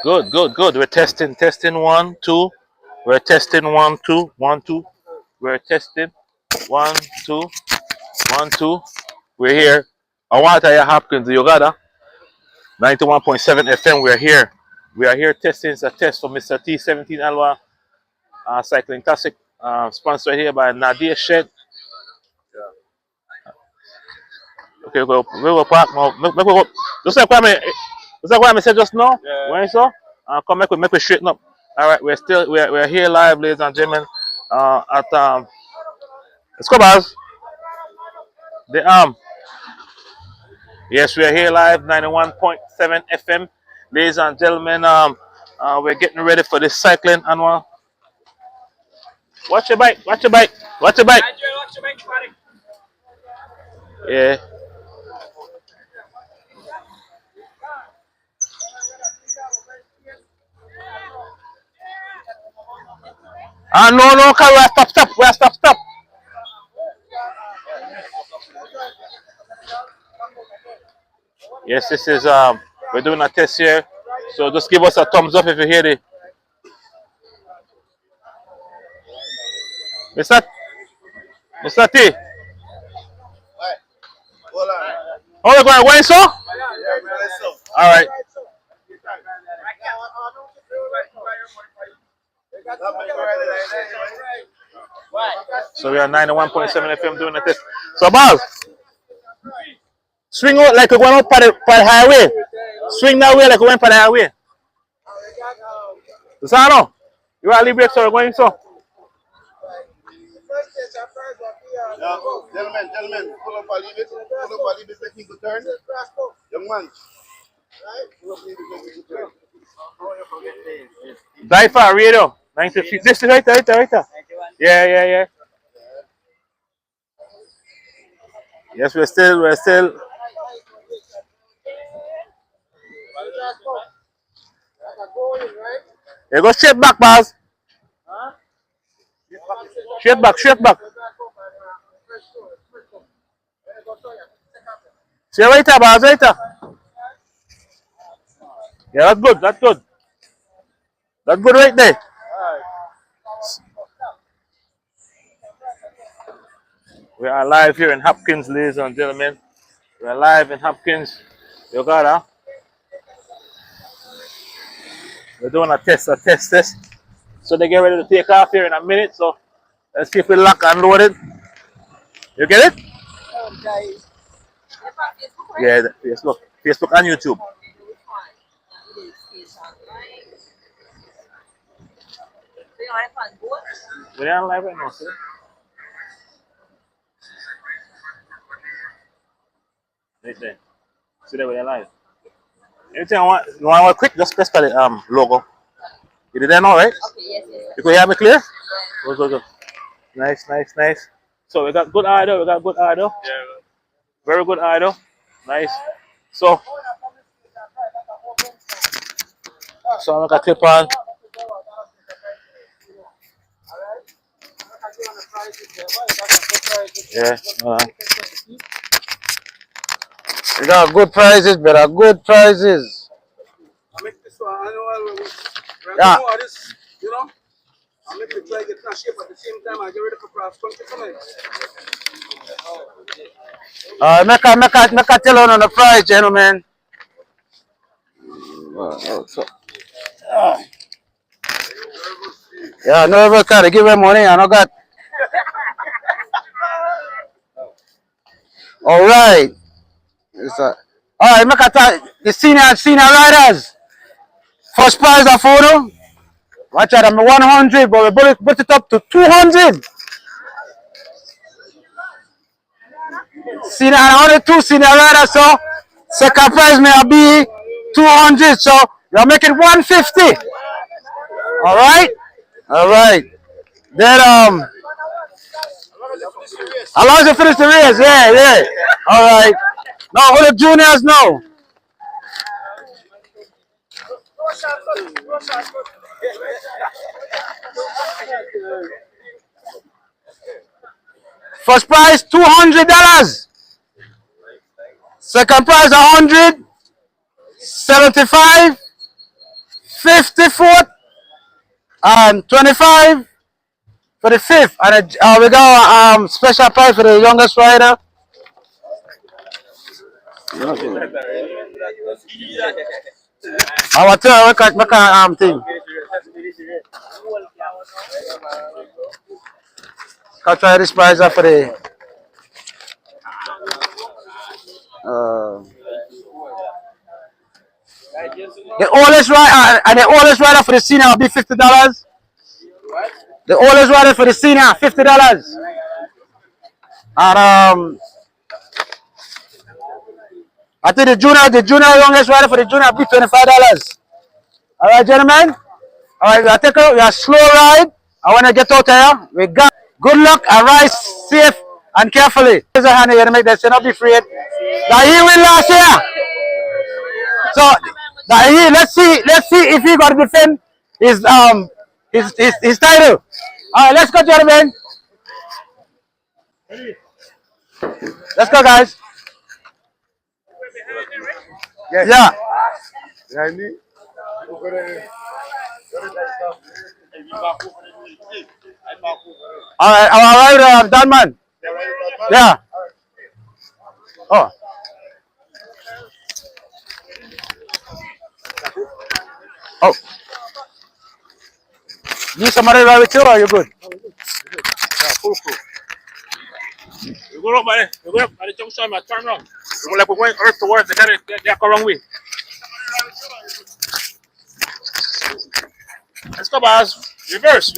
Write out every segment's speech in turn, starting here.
Good, good, good. We're testing, testing one, two. We're testing one, two, one, two. We're testing one, two, one, two. We're here. I want to tell you, Hopkins, Uganda, 91.7 FM. We're here. We are here testing. It's a test for Mr. T17 Alwa Cycling Classic, sponsored here by Nadia Shed. Okay, we will park now. Make we go. Just like what I said just now. Yeah. When so, come make we straighten up. All right, we're here live, ladies and gentlemen. At Escobars. The yes, we are here live, 91.7 FM, ladies and gentlemen. We're getting ready for this cycling annual. Watch your bike. Watch your bike. Watch your bike. Yeah. No, no, okay, stop. Yes, this is we're doing a test here. So just give us a thumbs up if you hear it. Mr. Mr. T. Oh, we're going away, so? Alright. So we are 91.7 FM doing a test. So Bob, swing out like we're going up for the highway. Swing that way like we're going for the highway. Susano, you want to leave break so we're going so? Gentlemen, pull up and leave it. Pull up and leave it, technical turn. Young man. Pull up and leave it, technical turn. Dive for radio. 90 feet. This is right there. Yeah. Yes, we're still. You go straight back, Baz. Straight back. See right there, Baz, right there. Yeah, that's good. That's good right there. We are live here in Hopkins, ladies and gentlemen. We are live in Hopkins, Uganda. We're doing a test. So they get ready to take off here in a minute. So let's see if we lock and loaded. You get it? Yeah, Facebook and YouTube. We're on live right now, sir. Right there. See that we're live. Anything you want quick, just press for the logo. You did that now, right? Okay, yes. You can hear me clear? Go. Nice. So we got good idol. Yeah. Very good idol. Nice. So I'm gonna clip on. Yeah. We got good prizes, brother. Good prizes. I make this one annual. Yeah. I make it try to get in shape at the same time. I get ready for cross country tonight. Make a tell on the prize, gentlemen. Yeah, no ever kind of give him money. I know got. All right. All right, make a tell the senior riders. First prize of photo. Watch out, I'm 100, but we put it up to 200. Senior, only 2 senior riders, so second prize may be 200, so you're making 150. All right. Then how long you finish the race? Yeah. All right. Now all the juniors know. First prize $200. Second prize 100, 75, 54th and 25 for the 5th. And we got special prize for the youngest rider. I will tell you what thing. I'll try this prize up for the oldest rider and the oldest rider for the senior will be $50. The oldest rider for the senior $50. And I think the junior youngest rider for the junior will be $25. All right, gentlemen. All right, we are taking a slow ride. I want to get out here. We got good luck and ride safe and carefully. Raise your hand here to make that say not be afraid. Now he win last year. So now let's see if he got to defend his title. All right, let's go, gentlemen. Let's go, guys. Yes. Yeah. Behind me? All right, done, man. Yeah. Oh. Oh. Need somebody ride with you, or are you good? We go up by the junction, man. Turn around. We go like we're going earth towards the kind of the wrong way. Let's go, boss. Reverse.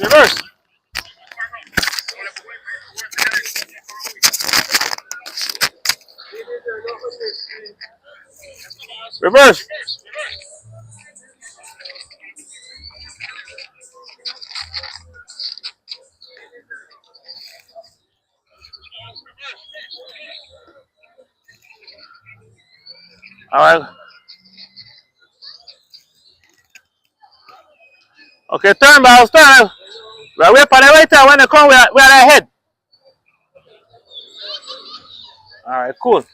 Reverse. All right. Okay, turn, boss. Turn. Well, we're on the right side. When they come, we're ahead. All right, cool.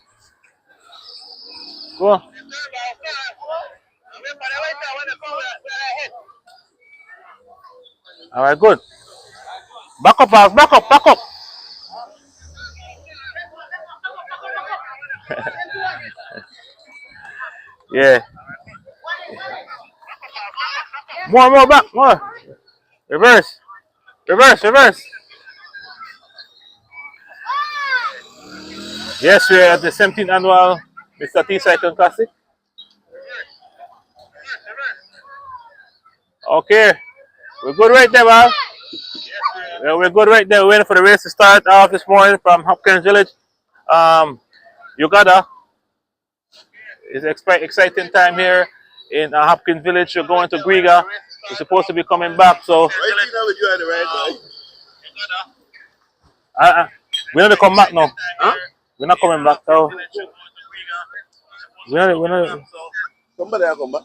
Go. All right, good. Back up, boss. Back up. Yeah. More back, more. Reverse. Yes, we're at the 17th annual Mr. T Cycling Classic. Okay. We're good right there, man. Yeah, we're good right there. We're waiting for the race to start off this morning from Hopkins Village. Uganda. It's an exciting time here in Hopkins Village. You're going to Griga. We're supposed to be coming back, so. We're going to come back now. Huh? We're not coming back, so. We're not. Somebody will come back.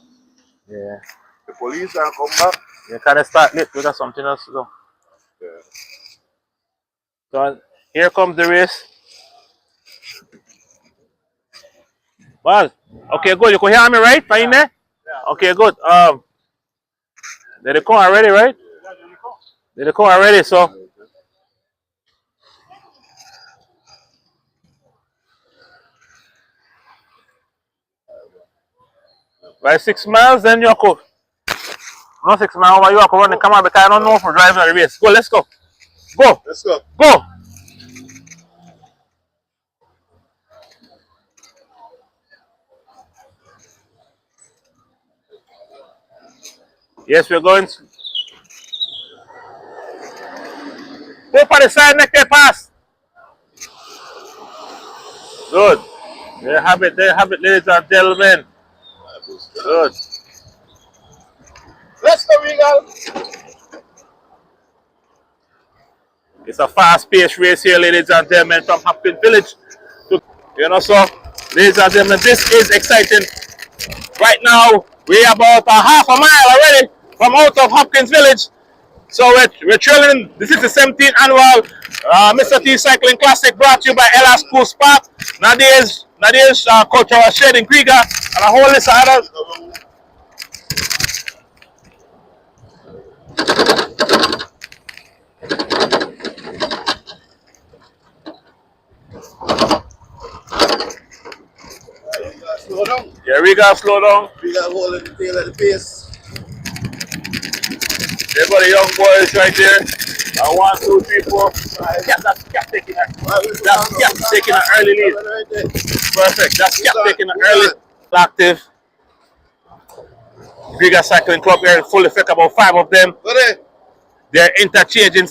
Yeah. The police will come back. You kind of start late. We got something else to do. Yeah. So here comes the race. Well, okay, good. You can hear me, right? Fine there? Yeah. Okay, good. They come already, right? They come already, so. By 6 miles, then you go. Not 6 miles, but you have to run the camera because I don't know if we're driving the race. Go, let's go. Let's go. Go. Yes, we're going. Go for the side neck there, pass. Good. There have it, ladies and gentlemen. Good. Let's go, Regal. It's a fast-paced race here, ladies and gentlemen, from Hopkins Village. So, ladies and gentlemen, this is exciting. Right now, we're about a half a mile already from out of Hopkins Village. So we're trailing. This is the 17th annual Mr. T Cycling Classic brought to you by LR School Spark, Nadia's Cultural Shed in Krieger, and a whole list of others. Regal slow down. We got holding the tail of the pace. There go the young boys right there. 1, 2, 3, 4. That's Cap taking an early lead. Right there. Perfect. That's Cap taking an early. Active. Bigger cycling club here in full effect, about 5 of them. Go there. They're interchanging.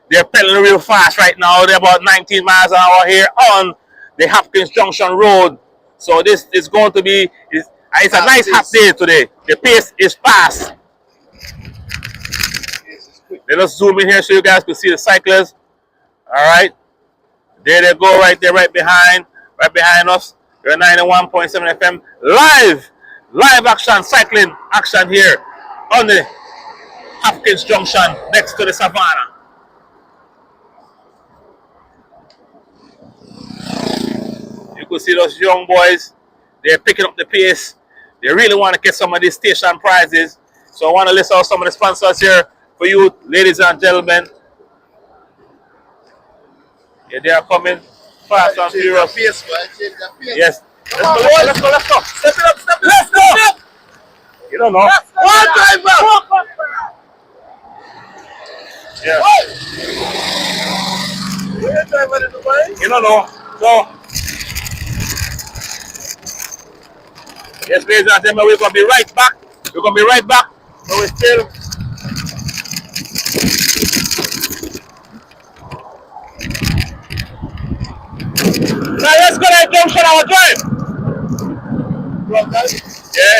They're pedaling real fast right now. They're about 19 miles an hour here on the Hopkins Junction Road. So this is going to be, it's a nice hot day today. The pace is fast. Let us zoom in here so you guys can see the cyclists. All right. There they go right there, right behind us. We're 91.7 FM. Live action, cycling action here on the Hopkins Junction next to the Savannah. You can see those young boys. They're picking up the pace. They really want to get some of these station prizes. So I want to list out some of the sponsors here for you, ladies and gentlemen. Yeah, they are coming fast and furious. Yes. Let's go. Step it up. Let's go. You don't know. One time back. Yeah. Where driver in the way? You don't know. So, yes, ladies and gentlemen, we're going to be right back. So we're still. Now let's go to the junction our drive. Yeah.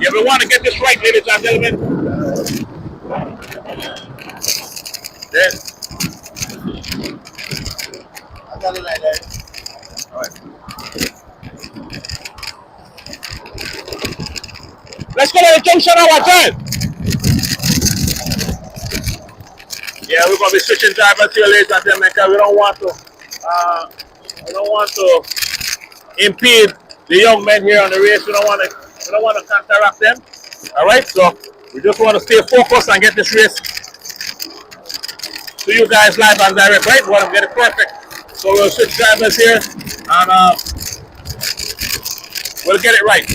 Yeah, we want to get this right, ladies and gentlemen. Yeah. I got it like that. All right. Let's go to the junction our drive. Yeah, we're going to be switching drivers here, ladies and gentlemen, because we don't want to impede the young men here on the race. We don't want to counteract them. All right, so we just want to stay focused and get this race to you guys live and direct. Right, we want to get it perfect. So we'll switch drivers here and we'll get it right.